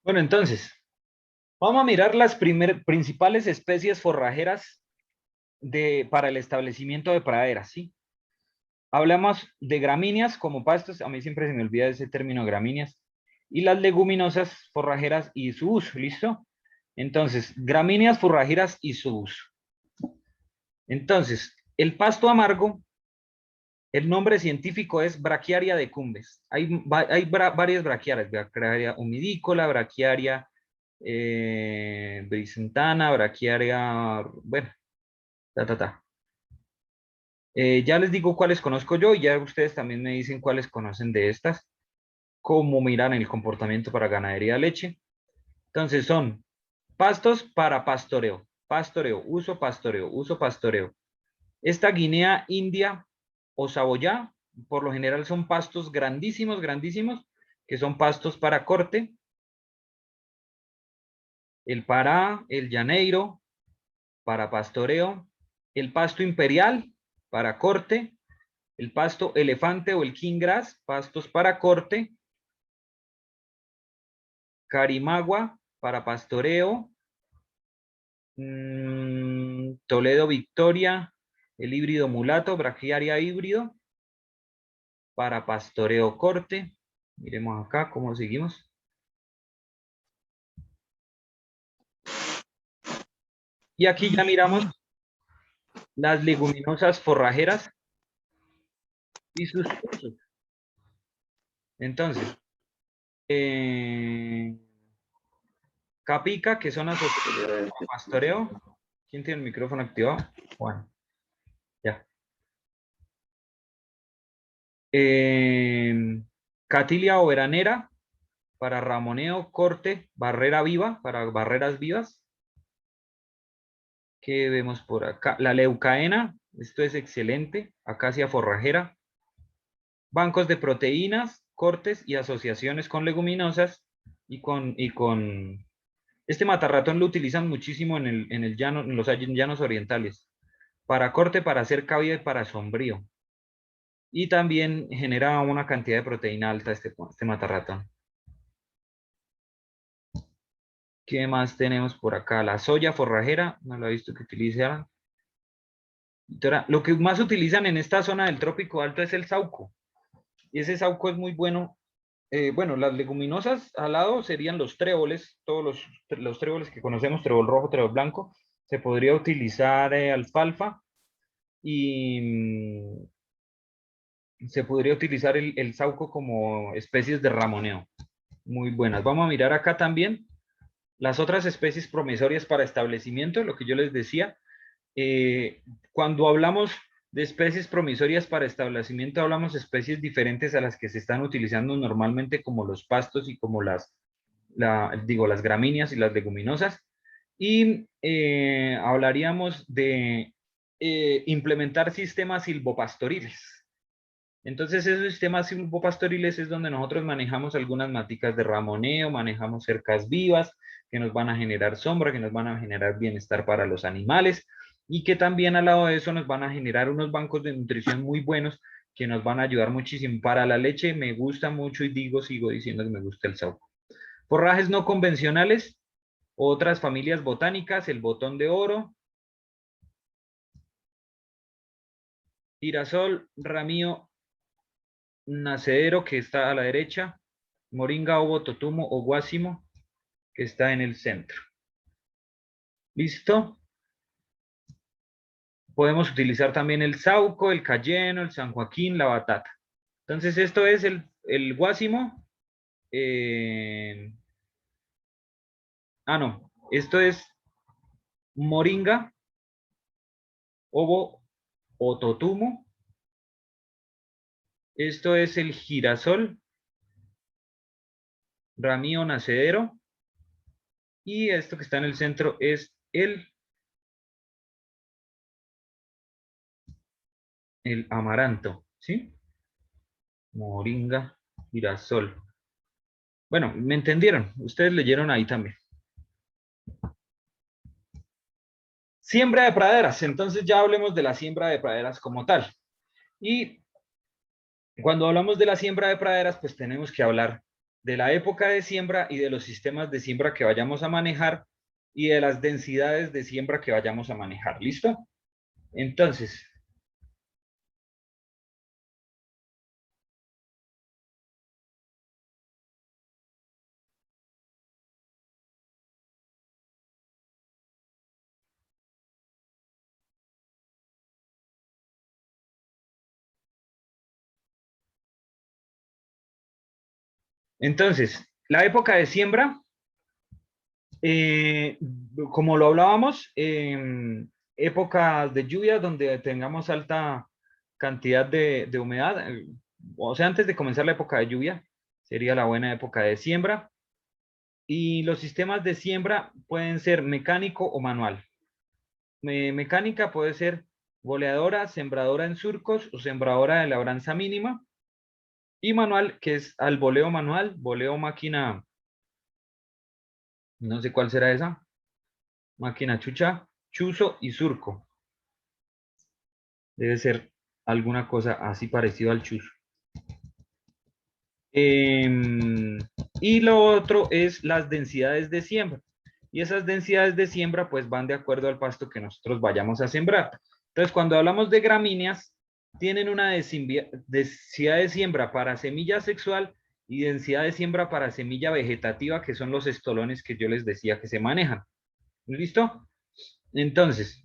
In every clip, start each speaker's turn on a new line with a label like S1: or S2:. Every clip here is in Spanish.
S1: Bueno, entonces, vamos a mirar las principales especies forrajeras para el establecimiento de praderas, ¿sí? Hablamos de gramíneas como pastos, a mí siempre se me olvida ese término gramíneas, y las leguminosas forrajeras y su uso, ¿listo? Entonces, gramíneas forrajeras y su uso. Entonces, el pasto amargo, el nombre científico es Brachiaria decumbens. Hay varias braquiarias, braquiaria humidícola, braquiaria brisentana, braquiaria, bueno, ta. Ya les digo cuáles conozco yo y ya ustedes también me dicen cuáles conocen de estas, cómo miran el comportamiento para ganadería de leche. Entonces son pastos para pastoreo, uso pastoreo. Esta guinea india o saboyá, por lo general son pastos grandísimos, grandísimos, que son pastos para corte. El pará, el llaneiro, para pastoreo. El pasto imperial, para corte. El pasto elefante o el king grass, pastos para corte. Carimagua, para pastoreo. Toledo Victoria, el híbrido mulato, braquiaria híbrido, para pastoreo corte. Miremos acá cómo seguimos. Y aquí ya miramos las leguminosas forrajeras y sus usos. Entonces, capica, que son asociadas con pastoreo. ¿Quién tiene el micrófono activado? Bueno, ya. Catilia o veranera, para ramoneo, corte, barrera viva, para barreras vivas. ¿Qué vemos por acá? La leucaena, esto es excelente, acacia forrajera. Bancos de proteínas, cortes y asociaciones con leguminosas y con este matarratón lo utilizan muchísimo en el llano, en los llanos orientales, para corte, para hacer cabida y para sombrío. Y también genera una cantidad de proteína alta este matarratón. ¿Qué más tenemos por acá? La soya forrajera, no lo he visto que utilizaran. Lo que más utilizan en esta zona del trópico alto es el sauco. Y ese sauco es muy bueno. Bueno, las leguminosas al lado serían los tréboles, todos los tréboles que conocemos, trébol rojo, trébol blanco. Se podría utilizar alfalfa y se podría utilizar el sauco como especies de ramoneo. Muy buenas. Vamos a mirar acá también las otras especies promisorias para establecimiento, lo que yo les decía. Cuando hablamos de especies promisorias para establecimiento, hablamos de especies diferentes a las que se están utilizando normalmente, como los pastos y como las gramíneas y las leguminosas. Y hablaríamos de implementar sistemas silvopastoriles. Entonces, esos sistemas silvopastoriles es donde nosotros manejamos algunas maticas de ramoneo, manejamos cercas vivas que nos van a generar sombra, que nos van a generar bienestar para los animales y que también al lado de eso nos van a generar unos bancos de nutrición muy buenos que nos van a ayudar muchísimo. Para la leche me gusta mucho y sigo diciendo que me gusta el sauco. Forrajes no convencionales, otras familias botánicas, el botón de oro, girasol, ramío, nacedero, que está a la derecha, moringa, ovo, totumo o guásimo, que está en el centro. ¿Listo? Podemos utilizar también el sauco, el cayeno, el San Joaquín, la batata. Entonces, esto es el guásimo. No, esto es moringa, ovo o totumo. Esto es el girasol, ramío, nacedero. Y esto que está en el centro es el amaranto, ¿sí? Moringa, girasol. Bueno, ¿me entendieron? Ustedes leyeron ahí también. Siembra de praderas. Entonces ya hablemos de la siembra de praderas como tal. Y cuando hablamos de la siembra de praderas, pues tenemos que hablar de la época de siembra y de los sistemas de siembra que vayamos a manejar y de las densidades de siembra que vayamos a manejar. ¿Listo? Entonces, la época de siembra, eh, como lo hablábamos, épocas de lluvia donde tengamos alta cantidad de humedad, o sea, antes de comenzar la época de lluvia, sería la buena época de siembra. Y los sistemas de siembra pueden ser mecánico o manual. Mecánica puede ser boleadora, sembradora en surcos o sembradora de labranza mínima. Y manual, que es al boleo manual, boleo máquina, no sé cuál será esa, máquina chucha, chuzo y surco. Debe ser alguna cosa así parecido al chuzo. Y lo otro es las densidades de siembra. Y esas densidades de siembra pues van de acuerdo al pasto que nosotros vayamos a sembrar. Entonces, cuando hablamos de gramíneas, tienen una densidad de siembra para semilla sexual y densidad de siembra para semilla vegetativa, que son los estolones que yo les decía que se manejan. ¿Listo? Entonces,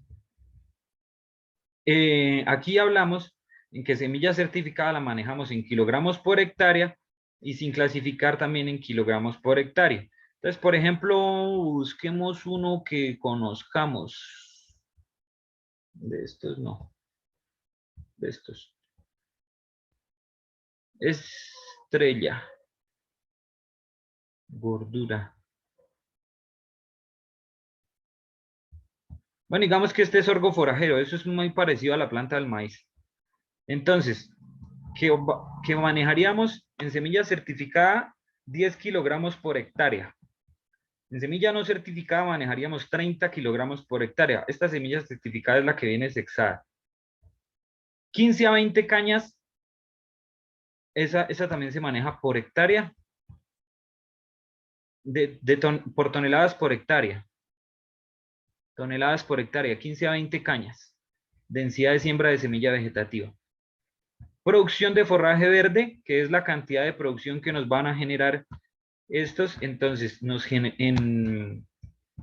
S1: aquí hablamos en que semilla certificada la manejamos en kilogramos por hectárea y sin clasificar también en kilogramos por hectárea. Entonces, por ejemplo, busquemos uno que conozcamos. De estos no, de estos. Estrella. Gordura. Bueno, digamos que este es sorgo forajero. Eso es muy parecido a la planta del maíz. Entonces, que manejaríamos en semilla certificada 10 kilogramos por hectárea. En semilla no certificada manejaríamos 30 kilogramos por hectárea. Esta semilla certificada es la que viene sexada. 15 a 20 cañas, esa también se maneja por hectárea, por toneladas por hectárea. Toneladas por hectárea, 15 a 20 cañas. Densidad de siembra de semilla vegetativa. Producción de forraje verde, que es la cantidad de producción que nos van a generar estos. Entonces,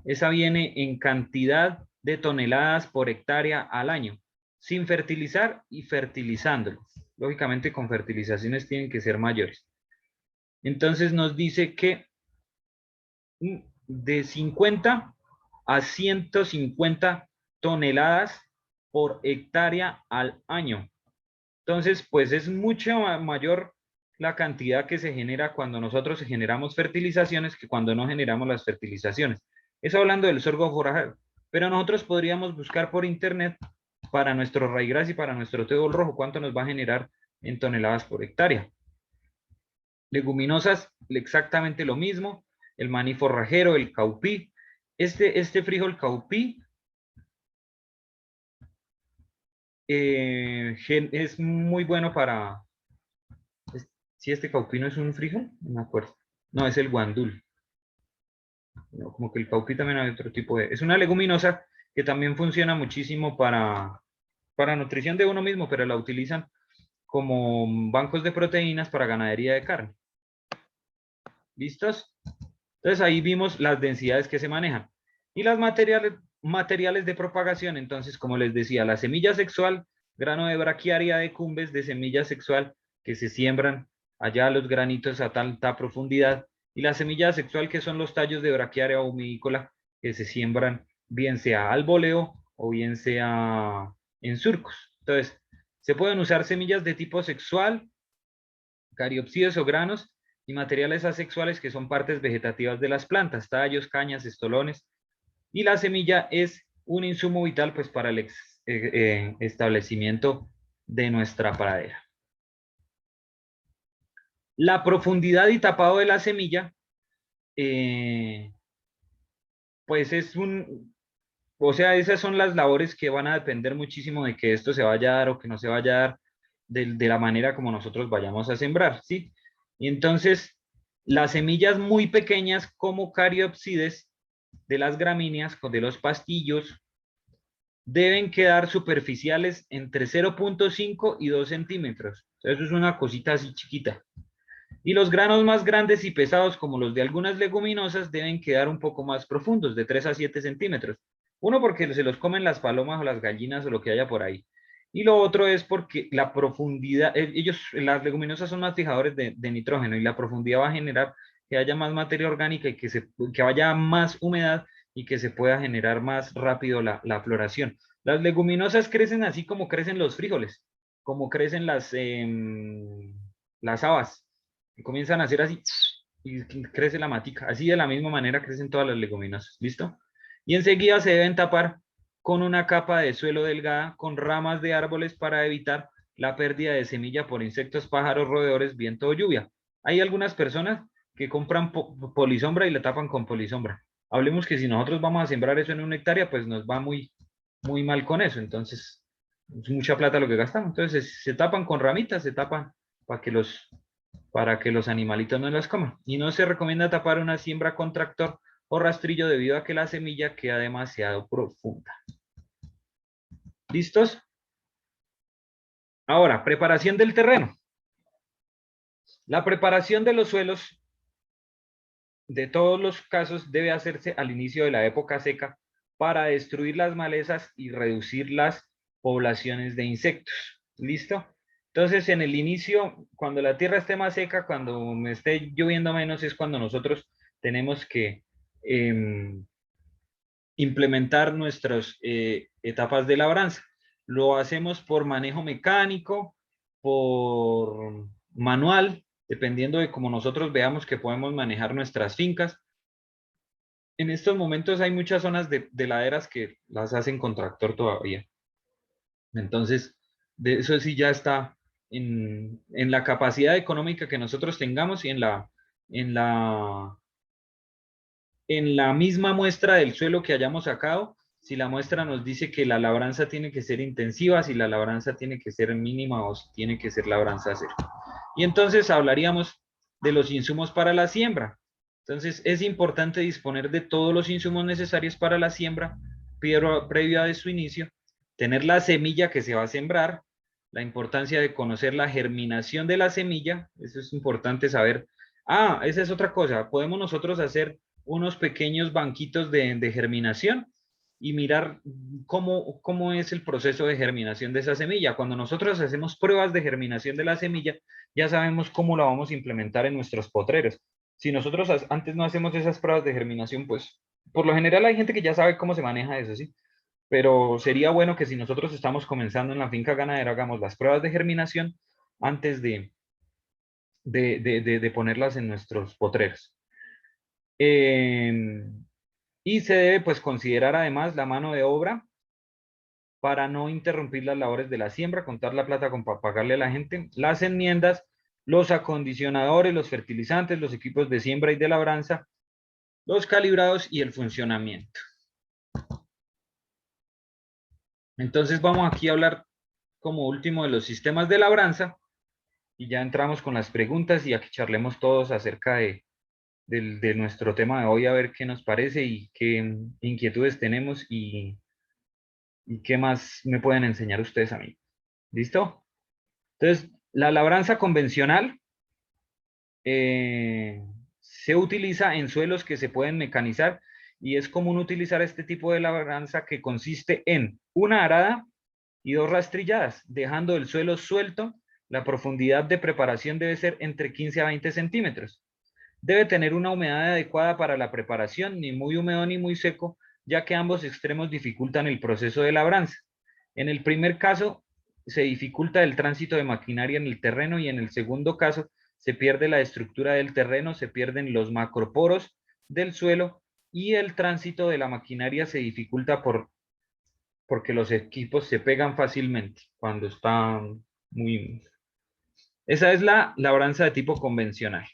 S1: esa viene en cantidad de toneladas por hectárea al año, sin fertilizar y fertilizándolos. Lógicamente con fertilizaciones tienen que ser mayores. Entonces nos dice que de 50 a 150 toneladas por hectárea al año. Entonces, pues es mucho mayor la cantidad que se genera cuando nosotros generamos fertilizaciones que cuando no generamos las fertilizaciones. Eso hablando del sorgo forajero. Pero nosotros podríamos buscar por internet para nuestro raigras y para nuestro tébol rojo cuánto nos va a generar en toneladas por hectárea. Leguminosas, exactamente lo mismo. El maní forrajero, el caupí. Este frijol caupí es muy bueno para... Si este caupí no es un frijol, no me acuerdo. No, es el guandul. No, como que el caupí también hay otro tipo de... Es una leguminosa que también funciona muchísimo para nutrición de uno mismo, pero la utilizan como bancos de proteínas para ganadería de carne. ¿Listos? Entonces ahí vimos las densidades que se manejan. Y las materiales de propagación, entonces, como les decía, la semilla sexual, grano de braquiaria de cumbres de semilla sexual que se siembran allá los granitos a tanta profundidad, y la semilla sexual que son los tallos de braquiaria humidícola que se siembran bien sea al boleo o bien sea en surcos. Entonces, se pueden usar semillas de tipo sexual, cariopsidos o granos, y materiales asexuales que son partes vegetativas de las plantas, tallos, cañas, estolones, y la semilla es un insumo vital pues para el establecimiento de nuestra pradera. La profundidad y tapado de la semilla, pues es o sea, esas son las labores que van a depender muchísimo de que esto se vaya a dar o que no se vaya a dar de la manera como nosotros vayamos a sembrar, ¿sí? Y entonces, Las semillas muy pequeñas como cariopsides de las gramíneas, de los pastillos, deben quedar superficiales entre 0,5 y 2 centímetros. Eso es una cosita así chiquita. Y los granos más grandes y pesados, como los de algunas leguminosas, deben quedar un poco más profundos, de 3 a 7 centímetros. Uno, porque se los comen las palomas o las gallinas o lo que haya por ahí. Y lo otro es porque la profundidad, las leguminosas son más fijadores de nitrógeno y la profundidad va a generar que haya más materia orgánica y que vaya más humedad y que se pueda generar más rápido la floración. Las leguminosas crecen así como crecen los frijoles, como crecen las habas, y comienzan a hacer así y crece la matica. Así de la misma manera crecen todas las leguminosas. ¿Listo? Y enseguida se deben tapar con una capa de suelo delgada con ramas de árboles para evitar la pérdida de semilla por insectos, pájaros, roedores, viento o lluvia. Hay algunas personas que compran polisombra y la tapan con polisombra. Hablemos que si nosotros vamos a sembrar eso en 1 hectárea, pues nos va muy, muy mal con eso. Entonces, es mucha plata lo que gastamos. Entonces, se tapan con ramitas, se tapan para que los animalitos no las coman. Y no se recomienda tapar una siembra con tractor o rastrillo debido a que la semilla queda demasiado profunda. ¿Listos? Ahora, preparación del terreno. La preparación de los suelos, de todos los casos, debe hacerse al inicio de la época seca para destruir las malezas y reducir las poblaciones de insectos. ¿Listo? Entonces, en el inicio, cuando la tierra esté más seca, cuando esté lloviendo menos, es cuando nosotros tenemos que implementar nuestras etapas de labranza. Lo hacemos por manejo mecánico, por manual, dependiendo de cómo nosotros veamos que podemos manejar nuestras fincas. En estos momentos hay muchas zonas de laderas que las hacen con tractor todavía. Entonces, de eso sí ya está en la capacidad económica que nosotros tengamos y en la misma muestra del suelo que hayamos sacado, si la muestra nos dice que la labranza tiene que ser intensiva, si la labranza tiene que ser mínima o si tiene que ser labranza cero. Y entonces hablaríamos de los insumos para la siembra. Entonces es importante disponer de todos los insumos necesarios para la siembra previo a su inicio, tener la semilla que se va a sembrar, la importancia de conocer la germinación de la semilla, eso es importante saber. Ah, esa es otra cosa, podemos nosotros hacer unos pequeños banquitos de germinación y mirar cómo es el proceso de germinación de esa semilla. Cuando nosotros hacemos pruebas de germinación de la semilla, ya sabemos cómo la vamos a implementar en nuestros potreros. Si nosotros antes no hacemos esas pruebas de germinación, pues por lo general hay gente que ya sabe cómo se maneja eso, ¿sí? Pero sería bueno que si nosotros estamos comenzando en la finca ganadera, hagamos las pruebas de germinación antes de ponerlas en nuestros potreros. Y se debe pues considerar además la mano de obra para no interrumpir las labores de la siembra, contar la plata para pagarle a la gente, las enmiendas, los acondicionadores, los fertilizantes, los equipos de siembra y de labranza, los calibrados y el funcionamiento. Entonces vamos aquí a hablar como último de los sistemas de labranza y ya entramos con las preguntas y aquí charlemos todos acerca de nuestro tema de hoy, a ver qué nos parece y qué inquietudes tenemos y qué más me pueden enseñar ustedes a mí. ¿Listo? Entonces, la labranza convencional se utiliza en suelos que se pueden mecanizar y es común utilizar este tipo de labranza que consiste en una arada y 2 rastrilladas, dejando el suelo suelto. La profundidad de preparación debe ser entre 15 a 20 centímetros. Debe tener una humedad adecuada para la preparación, ni muy húmedo ni muy seco, ya que ambos extremos dificultan el proceso de labranza. En el primer caso, se dificulta el tránsito de maquinaria en el terreno y en el segundo caso, se pierde la estructura del terreno, se pierden los macroporos del suelo y el tránsito de la maquinaria se dificulta porque los equipos se pegan fácilmente cuando están muy... Esa es la labranza de tipo convencional.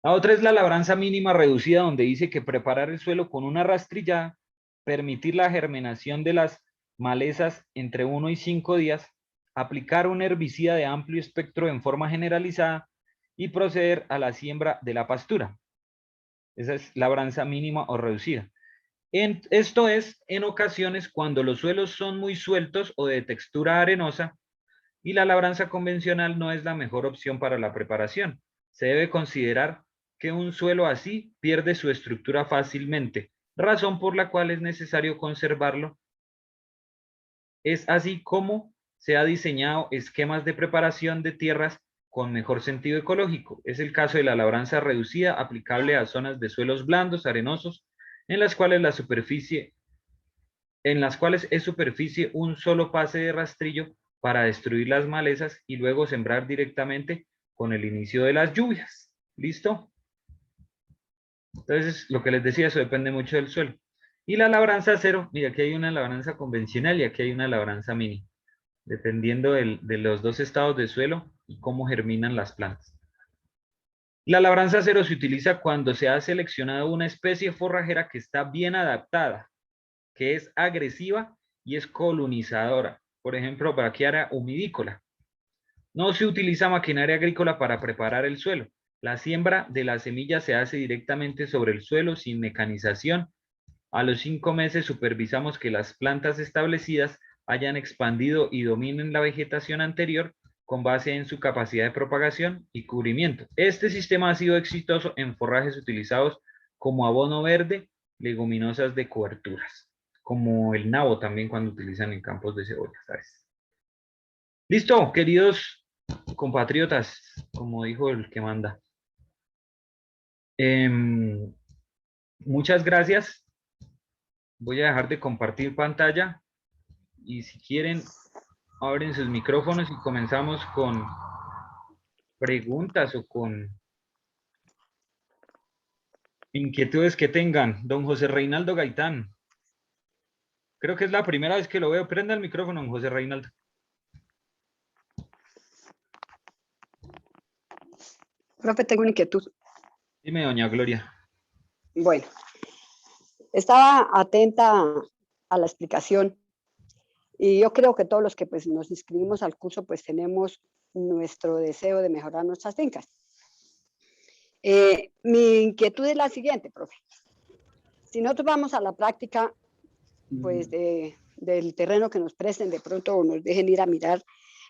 S1: La otra es la labranza mínima reducida, donde dice que preparar el suelo con una rastrillada, permitir la germinación de las malezas entre 1 y 5 días, aplicar un herbicida de amplio espectro en forma generalizada y proceder a la siembra de la pastura. Esa es labranza mínima o reducida. Esto es en ocasiones cuando los suelos son muy sueltos o de textura arenosa y la labranza convencional no es la mejor opción para la preparación. Se debe considerar que un suelo así pierde su estructura fácilmente, razón por la cual es necesario conservarlo. Es así como se ha diseñado esquemas de preparación de tierras con mejor sentido ecológico. Es el caso de la labranza reducida aplicable a zonas de suelos blandos, arenosos, en las cuales es superficie un solo pase de rastrillo para destruir las malezas y luego sembrar directamente con el inicio de las lluvias. ¿Listo? Entonces, lo que les decía, eso depende mucho del suelo. Y la labranza cero, mira, aquí hay una labranza convencional y aquí hay una labranza mini, dependiendo de los dos estados de suelo y cómo germinan las plantas. La labranza cero se utiliza cuando se ha seleccionado una especie forrajera que está bien adaptada, que es agresiva y es colonizadora. Por ejemplo, braquiaria humidícola. No se utiliza maquinaria agrícola para preparar el suelo. La siembra de la semilla se hace directamente sobre el suelo sin mecanización. A los 5 meses supervisamos que las plantas establecidas hayan expandido y dominen la vegetación anterior con base en su capacidad de propagación y cubrimiento. Este sistema ha sido exitoso en forrajes utilizados como abono verde, leguminosas de coberturas, como el nabo también cuando utilizan en campos de cebolla, ¿sabes? Listo, queridos compatriotas, como dijo el que manda. Muchas gracias. Voy a dejar de compartir pantalla y si quieren, abren sus micrófonos y comenzamos con preguntas o con inquietudes que tengan. Don José Reinaldo Gaitán. Creo que es la primera vez que lo veo. Prenda el micrófono, don José Reinaldo.
S2: Profe, tengo una inquietud.
S1: Dime, doña Gloria.
S2: Bueno, estaba atenta a la explicación y yo creo que todos los que pues, nos inscribimos al curso pues tenemos nuestro deseo de mejorar nuestras fincas. Mi inquietud es la siguiente, profe. Si nosotros vamos a la práctica pues, del terreno que nos presten de pronto o nos dejen ir a mirar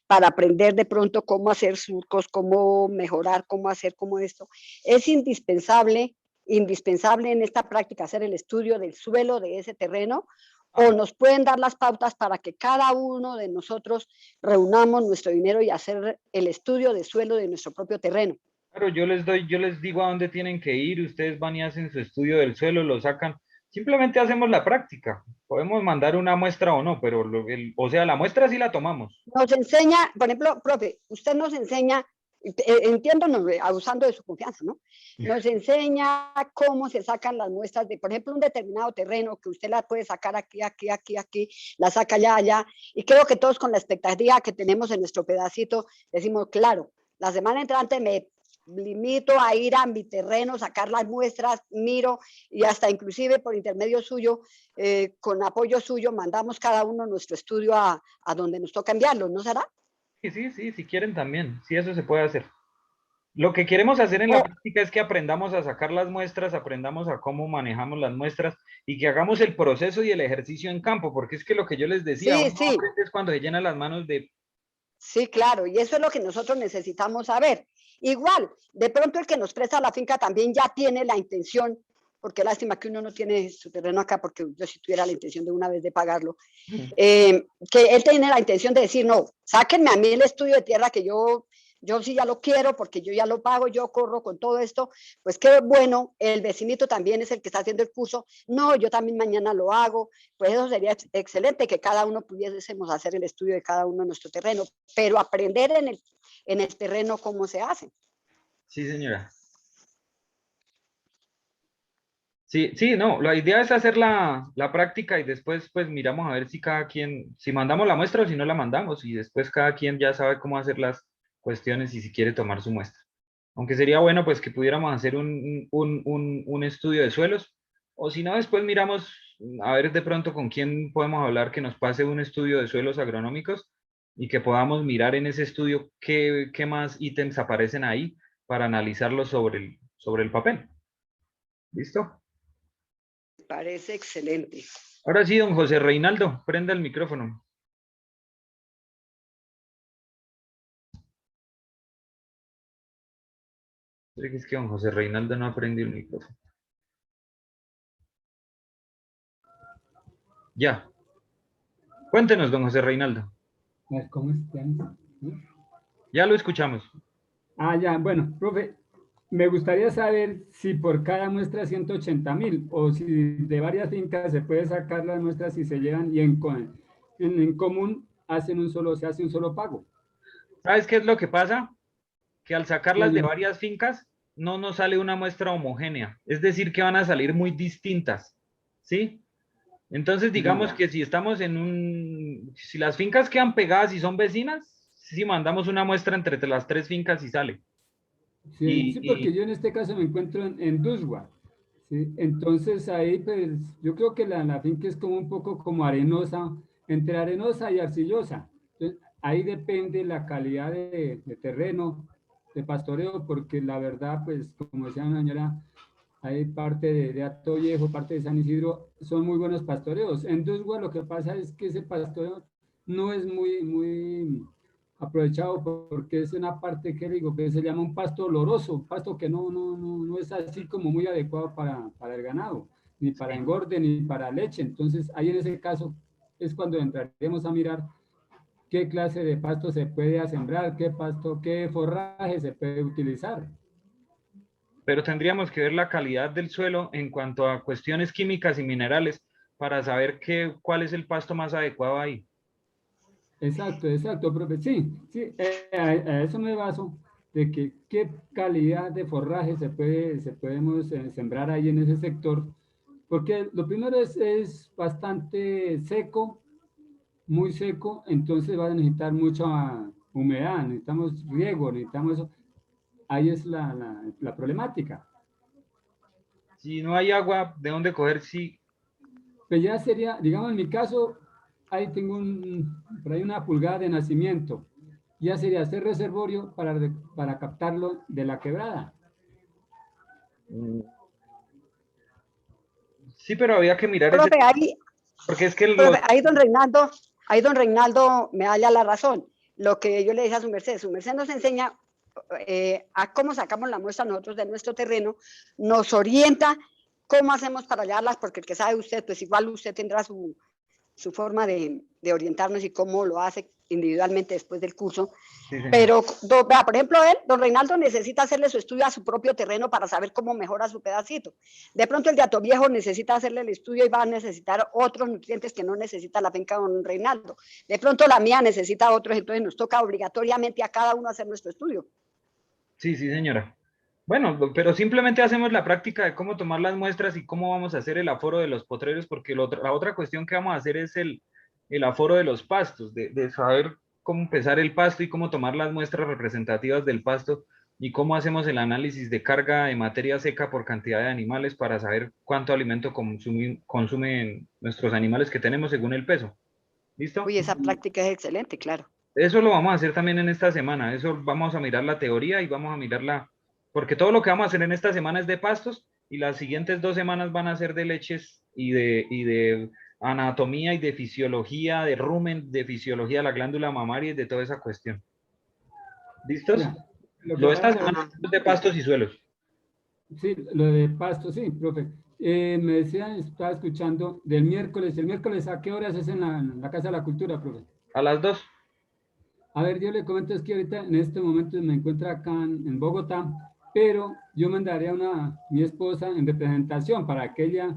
S2: para aprender de pronto cómo hacer surcos, cómo mejorar, cómo hacer como esto, es indispensable en esta práctica hacer el estudio del suelo de ese terreno o nos pueden dar las pautas para que cada uno de nosotros reunamos nuestro dinero y hacer el estudio de suelo de nuestro propio terreno.
S1: Claro, yo les digo a dónde tienen que ir, ustedes van y hacen su estudio del suelo, lo sacan, simplemente hacemos la práctica. Podemos mandar una muestra o no, pero o sea, la muestra sí la tomamos.
S2: Nos enseña, por ejemplo, profe, usted nos enseña, entiéndonos, abusando de su confianza, ¿no? Nos enseña cómo se sacan las muestras de, por ejemplo, un determinado terreno que usted la puede sacar aquí, aquí, aquí, aquí, la saca allá, allá, y creo que todos con la expectativa que tenemos en nuestro pedacito, decimos, claro, la semana entrante me limito a ir a mi terreno, sacar las muestras, miro y hasta inclusive por intermedio suyo, con apoyo suyo, mandamos cada uno nuestro estudio a donde nos toca enviarlo, ¿no será?
S1: Sí, si quieren también, sí, eso se puede hacer. Lo que queremos hacer en la práctica es que aprendamos a sacar las muestras, aprendamos a cómo manejamos las muestras y que hagamos el proceso y el ejercicio en campo, porque es que lo que yo les decía,
S2: Sí,
S1: uno
S2: sí.
S1: aprende es cuando se llena las manos de...
S2: Sí, claro, y eso es lo que nosotros necesitamos saber. Igual, de pronto el que nos presta la finca también ya tiene la intención, porque lástima que uno no tiene su terreno acá, porque yo si tuviera la intención de una vez de pagarlo, que él tiene la intención de decir, no, sáquenme a mí el estudio de tierra que yo sí ya lo quiero, porque yo ya lo pago, yo corro con todo esto, pues qué bueno, el vecinito también es el que está haciendo el curso, no, yo también mañana lo hago, pues eso sería excelente, que cada uno pudiésemos hacer el estudio de cada uno en nuestro terreno, pero aprender en el terreno cómo se hace.
S1: Sí, señora. Sí, no, la idea es hacer la práctica y después pues miramos a ver si cada quien, si mandamos la muestra o si no la mandamos y después cada quien ya sabe cómo hacer las cuestiones y si quiere tomar su muestra. Aunque sería bueno pues que pudiéramos hacer un estudio de suelos o si no después miramos a ver de pronto con quién podemos hablar que nos pase un estudio de suelos agronómicos y que podamos mirar en ese estudio qué más ítems aparecen ahí para analizarlo sobre el papel. ¿Listo?
S2: Me parece excelente.
S1: Ahora sí, don José Reinaldo, prenda el micrófono. Es que don José Reinaldo no ha prendido el micrófono. Ya. Cuéntenos, don José Reinaldo.
S3: ¿Cómo están?
S1: Ya lo escuchamos.
S3: Ah, ya, bueno, profe, me gustaría saber si por cada muestra 180.000 o si de varias fincas se puede sacar las muestras y se llevan y en común se hace un solo pago.
S1: ¿Sabes qué es lo que pasa? Que al sacarlas de
S3: Oye,
S1: varias fincas, no nos sale una muestra homogénea. Es decir, que van a salir muy distintas. ¿Sí? Entonces, digamos
S3: ya,
S1: que si las fincas quedan pegadas y son vecinas, si mandamos una muestra entre las tres fincas y sale.
S3: sí, porque yo en este caso me encuentro en Duswa, ¿sí? Entonces ahí pues yo creo que la finca es como un poco como arenosa, entre arenosa y arcillosa. Entonces, ahí depende la calidad de terreno, de pastoreo, porque la verdad pues como decía la señora, hay parte de Hato Viejo, parte de San Isidro, son muy buenos pastoreos. En Duswa lo que pasa es que ese pastoreo no es muy aprovechado porque es una parte que digo que se llama un pasto oloroso, un pasto que no es así como muy adecuado para el ganado, ni para engorde, ni para leche. Entonces, ahí en ese caso es cuando entraremos a mirar qué clase de pasto se puede sembrar, qué forraje se puede utilizar.
S1: Pero tendríamos que ver la calidad del suelo en cuanto a cuestiones químicas y minerales para saber cuál es el pasto más adecuado ahí.
S3: Exacto, profe. Sí, a eso me baso, de que qué calidad de forraje se podemos sembrar ahí en ese sector, porque lo primero es bastante seco, muy seco, entonces va a necesitar mucha humedad, necesitamos riego, necesitamos eso. Ahí es la problemática.
S1: Si no hay agua, ¿de dónde coger? Sí,
S3: Pues ya sería, digamos en mi caso, ahí tengo por ahí una pulgada de nacimiento. Ya sería hacer reservorio para captarlo de la quebrada.
S1: sí, pero había que mirar ese,
S2: Profe, ahí,
S1: porque es que
S2: profe, ahí don Reinaldo me da ya la razón. Lo que yo le dije a su merced nos enseña a cómo sacamos la muestra nosotros de nuestro terreno, nos orienta cómo hacemos para hallarlas, porque el que sabe usted, pues igual usted tendrá su forma de orientarnos y cómo lo hace individualmente después del curso.
S1: Sí,
S2: Pero, vea, por ejemplo, don Reinaldo necesita hacerle su estudio a su propio terreno para saber cómo mejora su pedacito. De pronto el de Hato Viejo necesita hacerle el estudio y va a necesitar otros nutrientes que no necesita la finca de don Reinaldo. De pronto la mía necesita otros, entonces nos toca obligatoriamente a cada uno hacer nuestro estudio.
S1: sí, señora. Bueno, pero simplemente hacemos la práctica de cómo tomar las muestras y cómo vamos a hacer el aforo de los potreros, porque la otra cuestión que vamos a hacer es el aforo de los pastos, de saber cómo empezar el pasto y cómo tomar las muestras representativas del pasto y cómo hacemos el análisis de carga de materia seca por cantidad de animales para saber cuánto alimento consumen nuestros animales que tenemos según el peso. ¿Listo?
S2: Uy, esa práctica es excelente, claro.
S1: Eso lo vamos a hacer también en esta semana. Eso vamos a mirar la teoría y vamos a mirarla, porque todo lo que vamos a hacer en esta semana es de pastos y las siguientes 2 semanas van a ser de leches y de anatomía y de fisiología, de rumen, de fisiología de la glándula mamaria y de toda esa cuestión. ¿Listos?
S3: Ya, lo
S1: Lo
S3: que
S1: de esta
S3: pasa
S1: semana es de pastos y suelos.
S3: sí, lo de pasto, sí, profe. Me decían, estaba escuchando del miércoles. ¿El miércoles a qué horas es en la Casa de la Cultura, profe?
S1: A las 2.
S3: A ver, yo le comento, es que ahorita en este momento me encuentro acá en Bogotá, pero yo mandaré a mi esposa en representación para que ella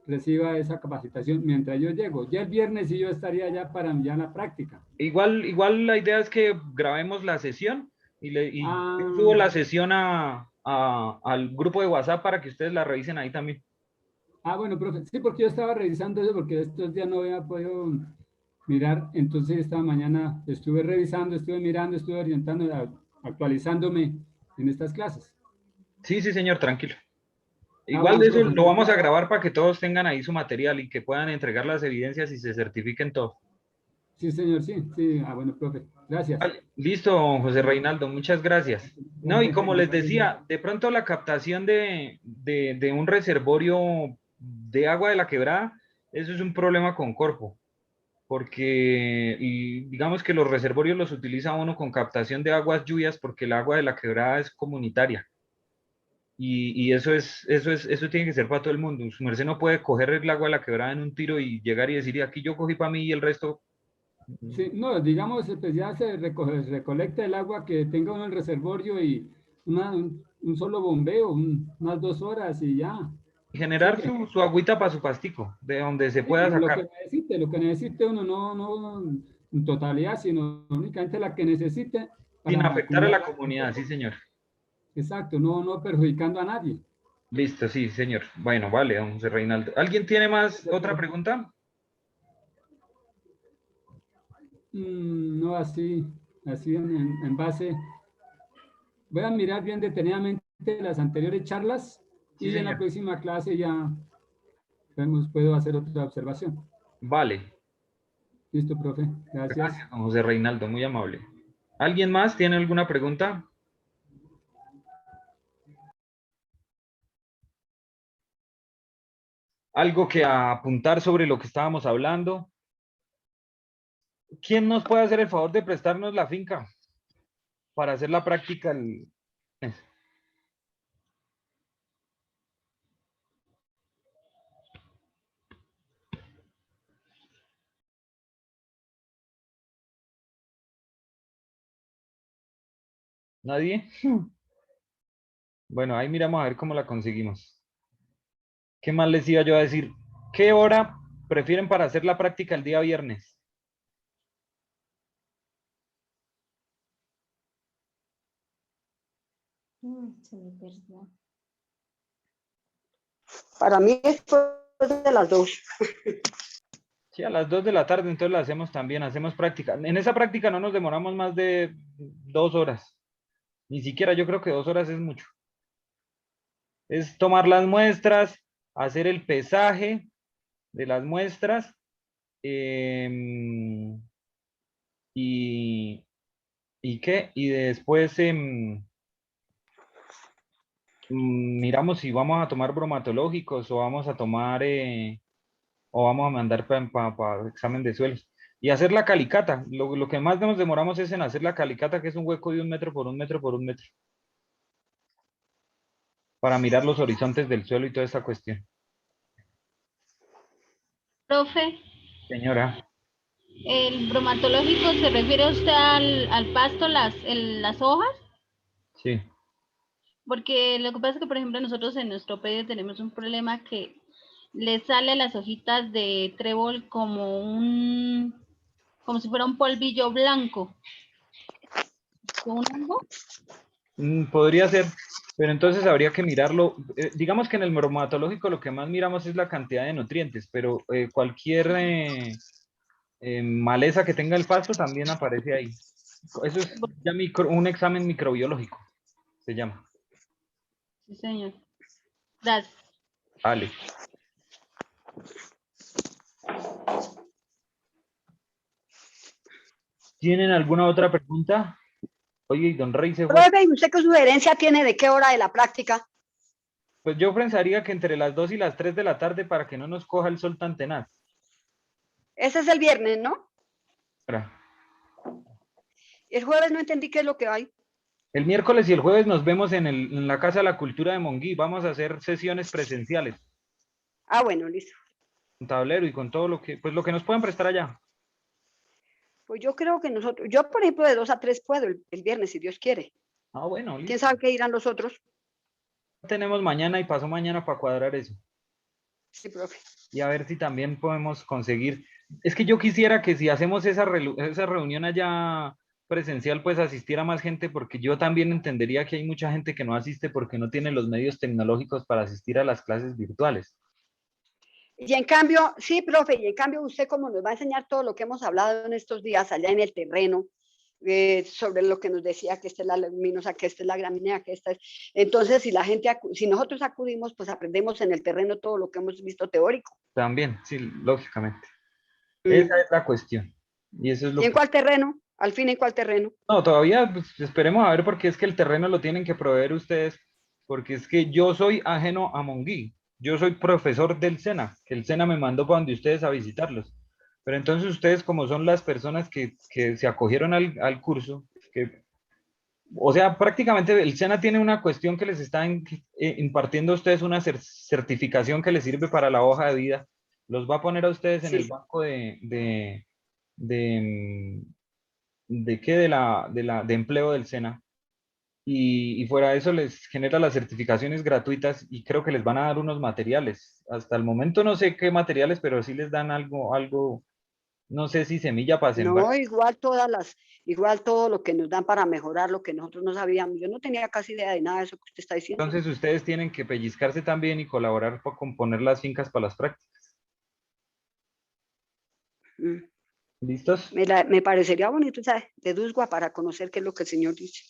S3: reciba esa capacitación mientras yo llego. Ya el viernes sí yo estaría allá para ya la práctica.
S1: Igual la idea es que grabemos la sesión y yo subo
S3: Ah,
S1: la sesión al grupo de WhatsApp para que ustedes la revisen ahí también.
S3: bueno, profe, sí, porque yo estaba revisando eso porque estos días no había podido mirar, entonces esta mañana estuve revisando, estuve mirando, estuve orientando, actualizándome en estas clases.
S1: Sí, señor, tranquilo. Igual
S3: Bueno,
S1: de eso
S3: profe,
S1: lo vamos a grabar para que todos tengan ahí su material y que puedan entregar las evidencias y se certifiquen todo.
S3: Sí, señor, sí, sí. Ah, bueno, profe, gracias.
S1: Vale, listo, don José Reinaldo, muchas gracias. No, y
S3: Perfecto,
S1: como
S3: me
S1: les
S3: parece.
S1: decía, de pronto la captación de un reservorio de agua de la quebrada, eso es un problema con Corpo, porque y digamos que los reservorios los utiliza uno con captación de aguas lluvias porque el agua de la quebrada es comunitaria. Y eso tiene que ser para todo el mundo. Su merced no puede coger el agua de la quebrada en un tiro y llegar y decir, "Y aquí yo cogí para mí y el resto".
S3: Sí, no, digamos, pues ya se recolecta el agua que tenga uno en el reservorio y un solo bombeo, unas 2 horas y ya,
S1: Generar
S3: sigue.
S1: su agüita para su pastico, de donde se
S3: Sí,
S1: pueda sacar,
S3: lo que necesite uno, no en totalidad, sino únicamente la que necesite
S1: sin
S3: para
S1: afectar a la
S3: cuidarla un
S1: comunidad, sí,
S3: poco.
S1: señor.
S3: Exacto, no perjudicando a nadie.
S1: Listo, sí, señor. Bueno, vale, don José Reinaldo. ¿Alguien tiene más otra pregunta?
S3: No así en base. Voy a mirar bien detenidamente las anteriores charlas
S1: Sí,
S3: y en la
S1: señor.
S3: próxima clase ya puedo hacer otra observación.
S1: Vale.
S3: Listo, profe. Gracias.
S1: Gracias, don José Reinaldo, muy amable. ¿Alguien más tiene alguna pregunta? ¿Algo que apuntar sobre lo que estábamos hablando? ¿Quién nos puede hacer el favor de prestarnos la finca para hacer la práctica el mes? ¿Nadie? Bueno, ahí miramos a ver cómo la conseguimos. ¿Qué más les iba yo a decir? ¿Qué hora prefieren para hacer la práctica el día viernes?
S4: Se me perdió.
S2: Para mí después de las 2.
S1: Sí, a las 2 de la tarde, entonces la hacemos también, hacemos práctica. En esa práctica no nos demoramos más de 2 horas. Ni siquiera yo creo que 2 horas es mucho. Es tomar las muestras, hacer el pesaje de las muestras y, ¿y qué? Y después miramos si vamos a tomar bromatológicos o vamos a tomar o vamos a mandar para examen de suelos. Y hacer la calicata. Lo que más nos demoramos es en hacer la calicata, que es un hueco de 1 metro por 1 metro por 1 metro, para mirar los horizontes del suelo y toda esa cuestión.
S4: Profe,
S1: Señora,
S4: ¿el bromatológico se refiere usted al pasto, las hojas?
S1: sí.
S4: Porque lo que pasa es que, por ejemplo, nosotros en nuestro predio tenemos un problema que le sale las hojitas de trébol como si fuera un polvillo blanco. ¿Un hongo?
S1: Podría ser, pero entonces habría que mirarlo. Digamos que en el bromatológico lo que más miramos es la cantidad de nutrientes, pero cualquier maleza que tenga el pasto también aparece ahí. Eso es ya un examen microbiológico, se llama.
S4: Sí, señor. Gracias.
S1: Vale. ¿Tienen alguna otra pregunta? Oye, y don Rey se fue.
S2: Profe, ¿y usted qué sugerencia tiene de qué hora de la práctica?
S1: Pues yo pensaría que entre las 2 y las 3 de la tarde para que no nos coja el sol tan tenaz.
S2: Ese es el viernes, ¿no?
S1: Ahora,
S2: El jueves no entendí qué es lo que hay.
S1: el miércoles y el jueves nos vemos en la Casa de la Cultura de Monguí. Vamos a hacer sesiones presenciales,
S2: Ah, bueno, listo.
S1: con tablero y con todo pues lo que nos puedan prestar allá.
S2: Pues yo creo que nosotros, yo por ejemplo de 2 a 3 puedo el viernes, si Dios quiere.
S1: Ah, bueno,
S2: ¿Quién
S1: listo.
S2: sabe qué dirán los otros?
S1: Tenemos mañana y pasó mañana para cuadrar eso.
S2: Sí, profe.
S1: Y a ver si también podemos conseguir. Es que yo quisiera que si hacemos esa reunión allá presencial, pues asistiera más gente, porque yo también entendería que hay mucha gente que no asiste porque no tiene los medios tecnológicos para asistir a las clases virtuales.
S2: Y en cambio, sí, profe, y en cambio usted como nos va a enseñar todo lo que hemos hablado en estos días allá en el terreno, sobre lo que nos decía que esta es la leguminosa, que esta es la gramínea, que esta es. Entonces, si nosotros acudimos, pues aprendemos en el terreno todo lo que hemos visto teórico.
S1: También, sí, lógicamente. Esa es la cuestión. Y eso es lo
S2: ¿Y en
S1: que...
S2: cuál terreno? Al fin, ¿en cuál terreno?
S1: No, todavía pues, esperemos a ver porque es que el terreno lo tienen que proveer ustedes, porque es que yo soy ajeno a Monguí. Yo soy profesor del SENA, que el SENA me mandó para donde ustedes a visitarlos. Pero entonces ustedes, como son las personas que se acogieron al curso, que, o sea, prácticamente el SENA tiene una cuestión que les está impartiendo a ustedes una certificación que les sirve para la hoja de vida. Los va a poner a ustedes en el
S2: Sí.
S1: banco de, ¿de qué? De empleo del SENA. Y fuera de eso les genera las certificaciones gratuitas y creo que les van a dar unos materiales. Hasta el momento no sé qué materiales, pero sí les dan algo, no sé si semilla para sembrar.
S2: No, igual todo lo que nos dan para mejorar lo que nosotros no sabíamos. Yo no tenía casi idea de nada de eso que usted está diciendo.
S1: Entonces ustedes tienen que pellizcarse también y colaborar para componer las fincas para las prácticas.
S2: Mm.
S1: ¿Listos?
S2: Me parecería bonito, ¿sabe? De Dusgua para conocer qué es lo que el Señor dice.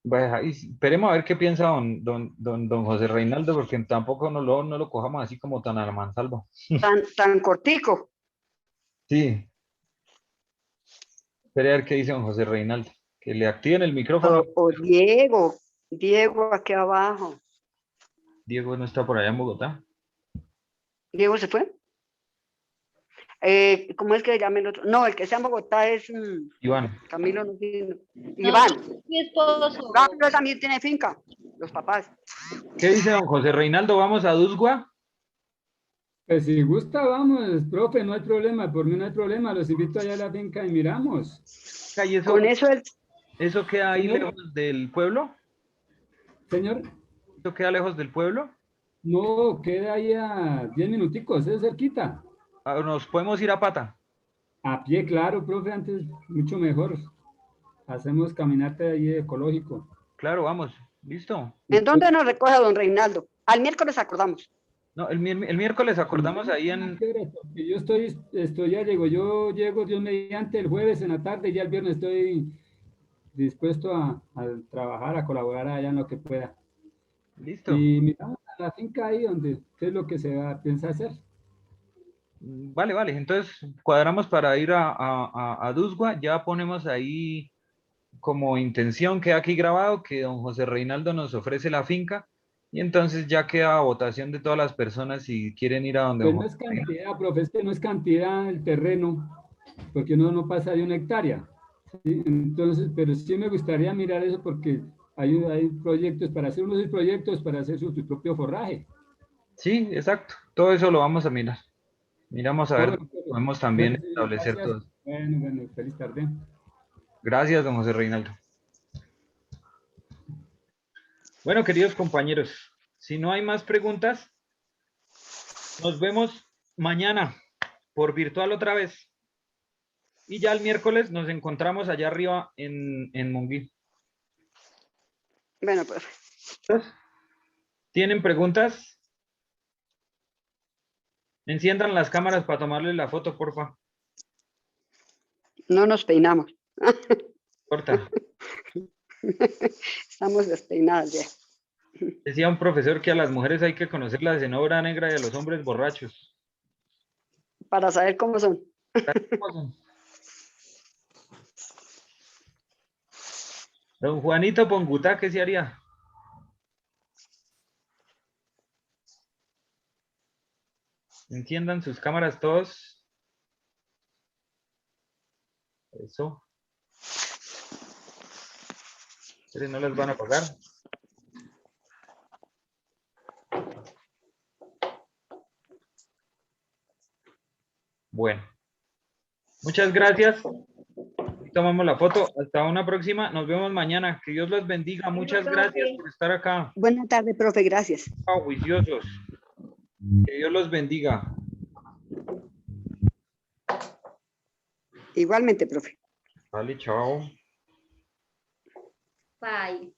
S1: Vaya, y esperemos a ver qué piensa don José Reinaldo, porque tampoco no lo cojamos así como tan a la mansalva.
S2: Tan cortico.
S1: Sí, espere a ver qué dice don José Reinaldo. Que le activen el micrófono.
S2: O Diego aquí abajo.
S1: Diego no está por allá en Bogotá.
S2: ¿Diego se fue? ¿Cómo es que se llama el otro? No, el que está en Bogotá es
S1: Iván.
S2: Camilo, no,
S4: No,
S2: Iván.
S4: mi esposo.
S2: Camilo también tiene finca, los papás.
S1: ¿Qué dice don José Reinaldo? ¿Vamos a Dusgua?
S3: Pues si gusta, vamos, profe, no hay problema, por mí no hay problema, los invito allá a la finca y miramos.
S1: ¿Y
S2: Con eso
S1: eso queda ahí
S3: Señor,
S1: lejos del pueblo?
S3: señor,
S1: ¿Eso queda lejos del pueblo?
S3: no, queda ahí a 10 minuticos, es cerquita.
S1: Ah, ¿nos podemos ir a pata?
S3: A pie, claro, profe, antes mucho mejor. Hacemos caminata ahí ecológico.
S1: Claro, vamos. ¿Listo?
S2: ¿En dónde nos recoge don Reinaldo? Al miércoles acordamos.
S1: No, el miércoles acordamos ahí
S3: ¿A
S1: en...
S3: qué hora? Porque yo ya llego, yo llego Dios mediante el jueves en la tarde y ya el viernes estoy dispuesto a trabajar, a colaborar allá en lo que pueda.
S1: Listo.
S3: Y miramos a la finca ahí donde, qué es lo que piensa hacer.
S1: Vale, vale. Entonces cuadramos para ir a Dusgua. Ya ponemos ahí como intención, queda aquí grabado que don José Reinaldo nos ofrece la finca y entonces ya queda a votación de todas las personas si quieren ir a donde don
S3: Pues no es
S1: José Reinaldo.
S3: cantidad, profe, es que no es cantidad el terreno, porque uno no pasa de 1 hectárea. ¿Sí? Entonces, pero sí me gustaría mirar eso porque hay proyectos para hacer unos proyectos para hacer su propio forraje.
S1: Sí, exacto. Todo eso lo vamos a mirar. Miramos a
S3: Ah,
S1: ver
S3: bueno,
S1: cómo
S3: profe.
S1: podemos también
S3: Bueno, sí,
S1: establecer
S3: gracias.
S1: todo eso.
S3: Bueno, feliz tarde.
S1: Gracias, don José Reinaldo. Bueno, queridos compañeros, si no hay más preguntas, nos vemos mañana por virtual otra vez. Y ya el miércoles nos encontramos allá arriba en Monguí.
S2: Bueno, pues
S1: ¿Tienen preguntas? Enciendan las cámaras para tomarle la foto, porfa.
S2: no nos peinamos.
S1: Corta.
S2: Estamos despeinadas ya.
S1: Decía un profesor que a las mujeres hay que conocerlas en obra negra y a los hombres borrachos.
S2: Para saber cómo son.
S1: Don Juanito Pongutá, ¿qué se haría? Enciendan sus cámaras todos. Eso. Pero no las van a apagar. Bueno. Muchas gracias. Tomamos la foto. Hasta una próxima. Nos vemos mañana. Que Dios los bendiga. Muchas gracias por estar acá.
S2: Buenas tardes, profe, gracias.
S1: Chao, juiciosos. Que Dios los bendiga.
S2: Igualmente, profe.
S1: Vale, chao.
S4: Bye.